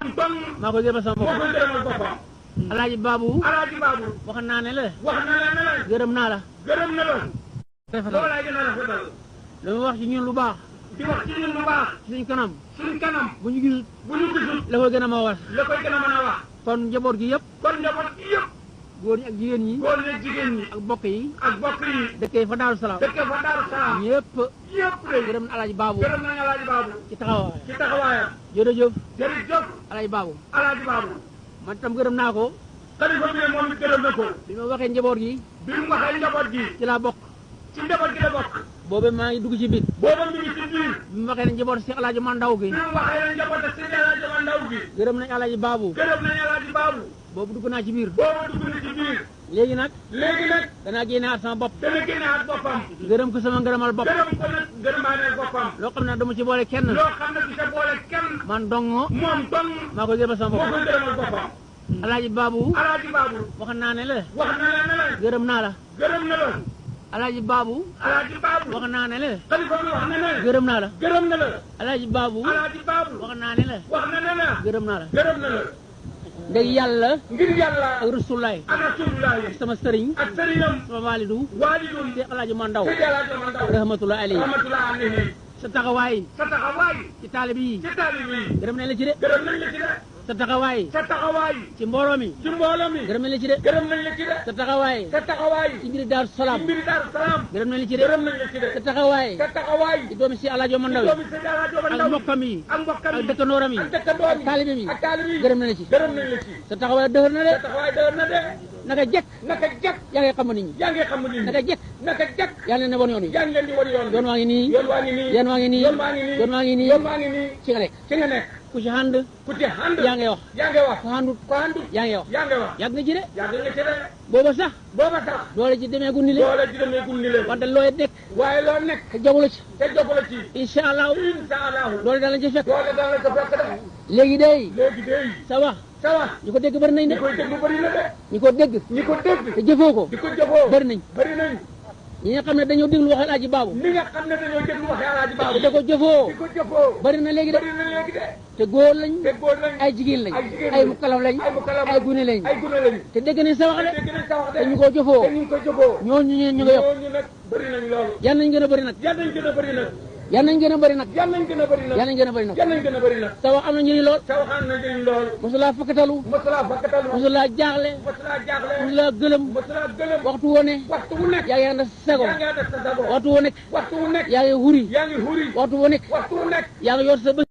moom dong maa koy gërëmal sama moo bopp koy gërëmal boppam alaaji baabu alaaji baabu wax naa ne la wax na la ne la gërëm naa la gërëm na la rafetal loolaay gën a rafetal lu mu wax ci ñun lu baax di wax ci ñun lu baax suñ kanam suñ kanam bu ñu gisul bu ñu gisul la koy gën a ma war la koy gën a mën a wax kon njaboot gi yëpp kon njaboot gi yëpp góor ñi ak jigéen ñi góor ñi jigéen ñi ak bokk yi ak bokk yi dëkkee fa Daaru Salaam dëkk fa Daaru Salaam ñëpp yëpp de gërëm na alaaji baabu gërëm nañu alaaji baabu ci taxawaay ci taxawaayam jërëjëf jërëjëf alaaji baabu alaaji baabu man tam gërëm naa ko xalifa bi moom it gërëm na ko bi ma waxee njaboot gi bi mu waxee njaboot gi ci laa bokk ci njaboot gi la bokk boobe maa ngi dugg ci biir booba mi ngi ci biir bi mu waxee ne njaboot si alaaji mandaw gi bi mu waxee ne njaboot ak sëñ alaaji ma ndaw gi gërëm nañ alaaji baabu gërëm nañu alaaji baabu boobu dugg naa ci biir booba dugg na ci biir léegi nag léegi nag danaa génneaat sama bopp dana génneaat boppam gërëm ko sama ngërëmal bopp gërëm ko nag gërëmaaneel boppam loo xam ne dama ci boole kenn loo xam ne du ca boole kenn man dong moom dong maa koy gërëmal sama moo bopp koy gërëmal boppam alaaji baabu alaaji baabu wax naa ne la wax na la ne la gërëm naa la gërëm na la alaaji baabu alaaji baabu wax naa ne la xalifa bi wax na ne gërëm naa la gërëm na la alaaji baabu alaaji baabu wax naa ne la wax na ne la gërëm naa la gërëm na la ndeg yàlla ngir yàlla ak rasulaay ak rasulullahi sama sëriñ ak sëriñam sama waalidu waalidum Seex alaaji mandaw sëñ alaaji ma ndaw rahmatullahi alayhi rahmatullahi alayhi sa taxawaay sa taxawaay ci taalib yi ci taalib yi gërëm nañ la ci de gërëm nañ la ci de sa taxawaay sa taxawaay ci mbooloo mi ci mbooloo mi gërëm nañ la ci de gërëm nañ la ci de sa taxawaay sa taxawaay ci mbiri Daaru ci Salaam mbiri Daaru Salaam gërëm nañ la ci de gërëm nañ la ci de sa taxawaay sa taxawaay ci doomi si alaaji mandaw doomi sëñ alaaji ma ak ndaw mbokkam yi ak mbokkam ak yi dëkkandooram yi ak dëkkandoom ak taalibe yi ak taalib yi gërëm nañ la ci gërëm nañ la ci sa taxawaay dëgër na de sa taxawaay doon na de naka jekk naka jekk yaa ngi xam nit ñi yaa ngi xam ni naka jekk naka jekk yaa ngi leen ne woon yoon wi yaa ngi leen di wan yoon yoon waa ngi nii yoon waa ngi nii yoon waa ngi nii yoon waa ngi nii yoon waa ngi nii yoon waa ngi nii ci nga nekk ci nga nekk ku ci ànd ku ci ànd yaa ngi wax yaa ngi wax ku àndut ku àndut yaa ngi wax yaa ngi wax yàgg nga ci de yaa ngi ci de booba sax booba sax doole ci demee gu ni le doole ji demee gum ni leen wante looy nekk waaye loo nekk te jagu la ci te jox la ci incha allahu incha allahu doole dana ci fekk doole dana la ko fekk de léegi day léegi day sa wax sa wax ñi ko dégg bëri nañ de ñi koy déglu bëri na de ñi ko dégg ñi ko dégg te jëfoo ko di ko jëfoo bëri nañ bëri nañ ñi nga xam ne dañoo déglu waxal aji baabu ni nga xam ne dañoo déglu waxee alaaji baabu te da ko jëfoo di ko jëfoo bëri na léegi de bëri na léegi de te góor lañ te góor lañ ay jigéen lañ ay jigéen ay lañ mukalaf lañ ay mukalaf ay gune lañ ay gune lañ te dégg nañ sa wax de dégg nañ sa wax de te ñu ko jëfoo te ñu ngi ko jëfoo ñooñu ñu nga yokk ñooñu nag bëri nañ loolu yan nañ gën a bëri nag yan nañ gën a bëri nag yan nañ gën a bëri nag yan nañ gën a bëri nag yan nañ gën a bëri nag yan nañ gën a bëri nag sa wax am na njëriñ lool sa waxaan na njëriñ lool mosulaa fakkatalu mosulaa bakkatalu mosulaa jaaxle mosulaa jaaxle mosulaa gëlëm mosulaa gëlëm waxtu woo ne waxtu wu nekk yaa ngi ànd ak sago yaa ngi def sa sago waxtu woo nekk waxtu wu nekk yaa ngi huri yaa ngi huri waxtu woo nekk waxtu wu nekk yaa ngi yor sa bës